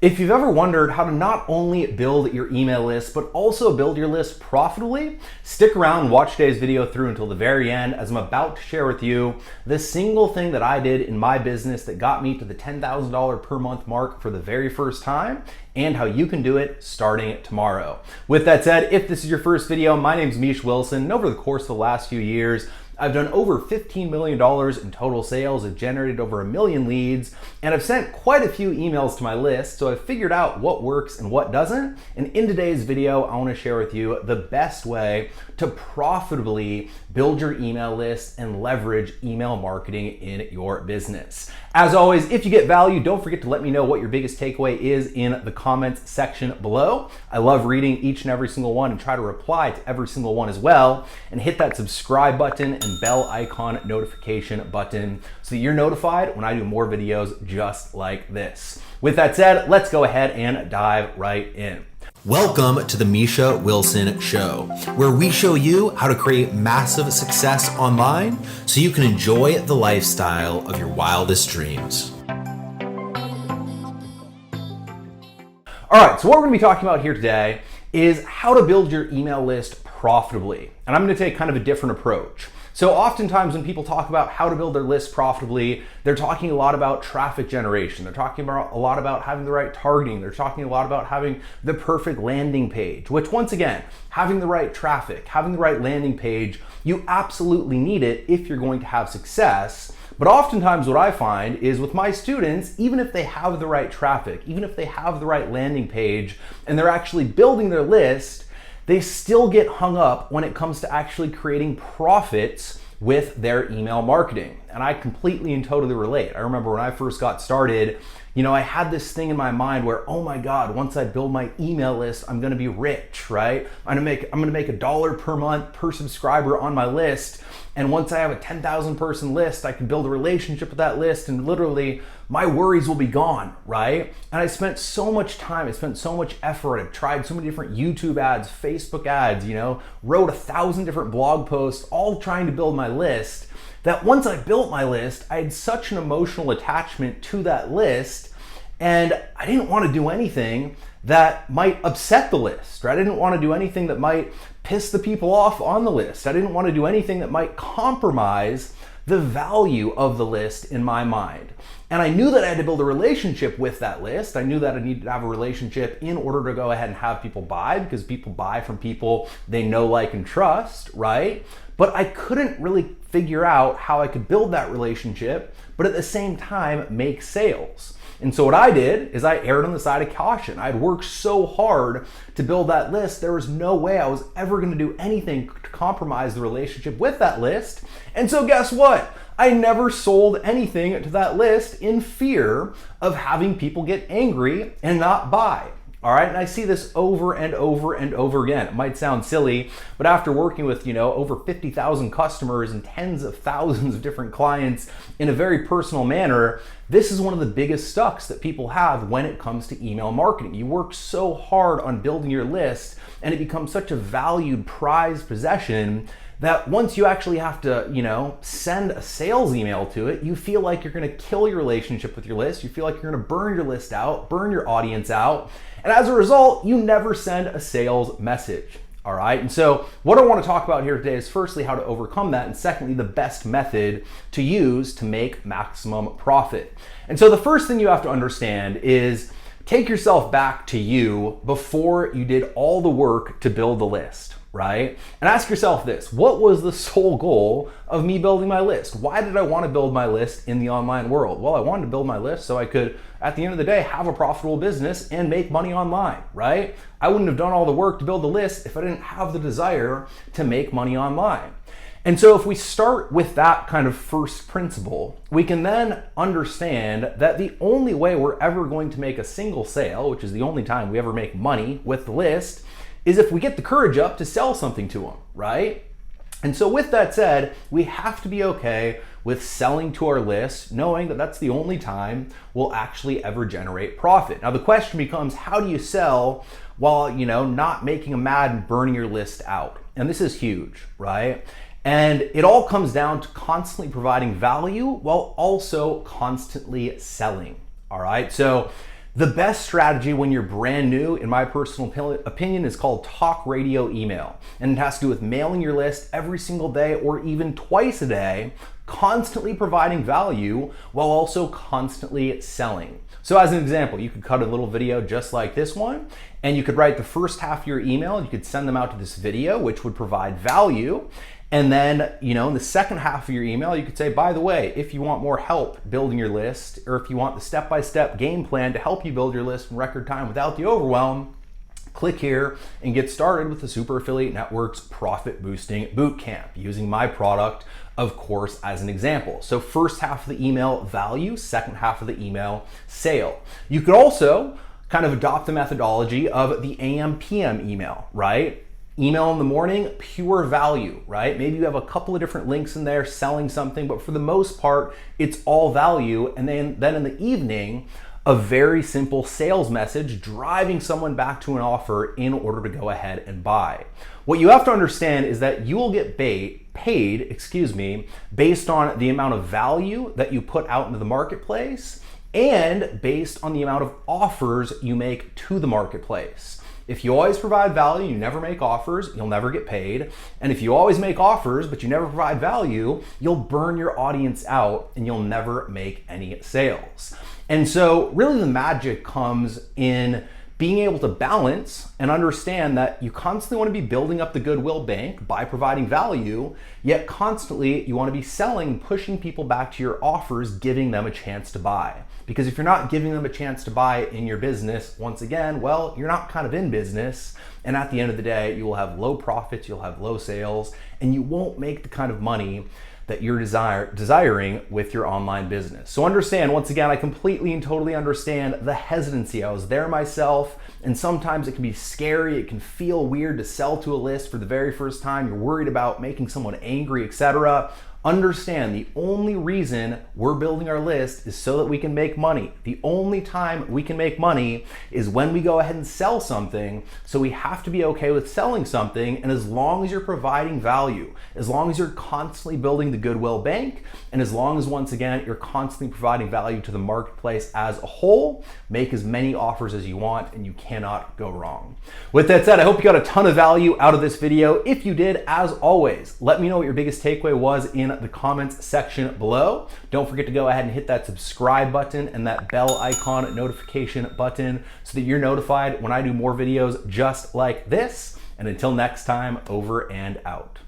If you've ever wondered how to not only build your email list, but also build your list profitably, stick around and watch today's video through until the very end, as I'm about to share with you the single thing that I did in my business that got me to the $10,000 per month mark for the very first time, and how you can do it starting tomorrow. With that said, if this is your first video, my name is Misha Wilson, and over the course of the last few years, I've done over $15 million in total sales. I've generated over 1 million leads, and I've sent quite a few emails to my list. So I've figured out what works and what doesn't. And in today's video, I want to share with you the best way to profitably build your email list and leverage email marketing in your business. As always, if you get value, don't forget to let me know what your biggest takeaway is in the comments section below. I love reading each and every single one and try to reply to every single one as well. And hit that subscribe button and bell icon notification button so that you're notified when I do more videos just like this. With that said, let's go ahead and dive right in. Welcome to the Misha Wilson Show, where we show you how to create massive success online so you can enjoy the lifestyle of your wildest dreams. All right, so what we're gonna be talking about here today is how to build your email list profitably. And I'm gonna take kind of a different approach. So oftentimes when people talk about how to build their list profitably, they're talking a lot about traffic generation. They're talking about a lot about having the right targeting. They're talking a lot about having the perfect landing page, which once again, having the right traffic, having the right landing page, you absolutely need it if you're going to have success. But oftentimes what I find is with my students, even if they have the right traffic, even if they have the right landing page, and they're actually building their list, they still get hung up when it comes to actually creating profits with their email marketing. And I completely and totally relate. I remember when I first got started, I had this thing in my mind where, oh my God, once I build my email list, I'm gonna be rich, right? I'm gonna make $1 per month per subscriber on my list. And once I have a 10,000 person list, I can build a relationship with that list and literally my worries will be gone, right? And I spent so much time, I spent so much effort. I've tried so many different YouTube ads, Facebook ads, wrote 1,000 different blog posts, all trying to build my list, that once I built my list, I had such an emotional attachment to that list, and I didn't want to do anything that might upset the list, right? I didn't want to do anything that might piss the people off on the list. I didn't want to do anything that might compromise the value of the list in my mind. And I knew that I had to build a relationship with that list. I knew that I needed to have a relationship in order to go ahead and have people buy, because people buy from people they know, like, and trust, right? But I couldn't really figure out how I could build that relationship, but at the same time make sales. And so what I did is I erred on the side of caution. I'd worked so hard to build that list, there was no way I was ever gonna do anything to compromise the relationship with that list. And so guess what? I never sold anything to that list in fear of having people get angry and not buy. All right, and I see this over and over and over again. It might sound silly, but after working with, over 50,000 customers and tens of thousands of different clients in a very personal manner, this is one of the biggest stucks that people have when it comes to email marketing. You work so hard on building your list and it becomes such a valued, prized possession that once you actually have to, send a sales email to it, you feel like you're gonna kill your relationship with your list. You feel like you're gonna burn your list out, burn your audience out. And as a result, you never send a sales message, all right? And so what I wanna talk about here today is firstly, how to overcome that, and secondly, the best method to use to make maximum profit. And so the first thing you have to understand is take yourself back to you before you did all the work to build the list, right? And ask yourself this: what was the sole goal of me building my list? Why did I want to build my list in the online world? Well, I wanted to build my list so I could, at the end of the day, have a profitable business and make money online, right? I wouldn't have done all the work to build the list if I didn't have the desire to make money online. And so if we start with that kind of first principle, we can then understand that the only way we're ever going to make a single sale, which is the only time we ever make money with the list, is if we get the courage up to sell something to them, right? And so with that said, we have to be okay with selling to our list, knowing that that's the only time we'll actually ever generate profit. Now the question becomes, how do you sell while, not making them mad and burning your list out? And this is huge, right? And it all comes down to constantly providing value while also constantly selling, all right? So The best strategy when you're brand new, in my personal opinion, is called talk radio email. And it has to do with mailing your list every single day or even twice a day, constantly providing value while also constantly selling. So as an example, you could cut a little video just like this one, and you could write the first half of your email, you could send them out to this video, which would provide value. And then, in the second half of your email, you could say, by the way, if you want more help building your list, or if you want the step-by-step game plan to help you build your list in record time without the overwhelm, click here and get started with the Super Affiliate Network's Profit Boosting Bootcamp, using my product, of course, as an example. So first half of the email, value, second half of the email, sale. You could also kind of adopt the methodology of the AM/PM email, right? Email in the morning, pure value, right? Maybe you have a couple of different links in there selling something, but for the most part, it's all value. And then in the evening, a very simple sales message driving someone back to an offer in order to go ahead and buy. What you have to understand is that you will get paid, based on the amount of value that you put out into the marketplace and based on the amount of offers you make to the marketplace. If you always provide value, you never make offers, you'll never get paid. And if you always make offers, but you never provide value, you'll burn your audience out and you'll never make any sales. And so really the magic comes in being able to balance and understand that you constantly want to be building up the goodwill bank by providing value, yet constantly you want to be selling and pushing people back to your offers, giving them a chance to buy. Because if you're not giving them a chance to buy in your business, once again, well, you're not kind of in business. And at the end of the day, you will have low profits, you'll have low sales, and you won't make the kind of money that you're desiring with your online business. So understand, once again, I completely and totally understand the hesitancy. I was there myself, and sometimes it can be scary, it can feel weird to sell to a list for the very first time. You're worried about making someone angry, etc. Understand, the only reason we're building our list is so that we can make money. The only time we can make money is when we go ahead and sell something. So we have to be okay with selling something. And as long as you're providing value, as long as you're constantly building the goodwill bank, and as long as, once again, you're constantly providing value to the marketplace as a whole, make as many offers as you want and you cannot go wrong. With that said, I hope you got a ton of value out of this video. If you did, as always, let me know what your biggest takeaway was in the comments section below. Don't forget to go ahead and hit that subscribe button and that bell icon notification button so that you're notified when I do more videos just like this. And until next time, over and out.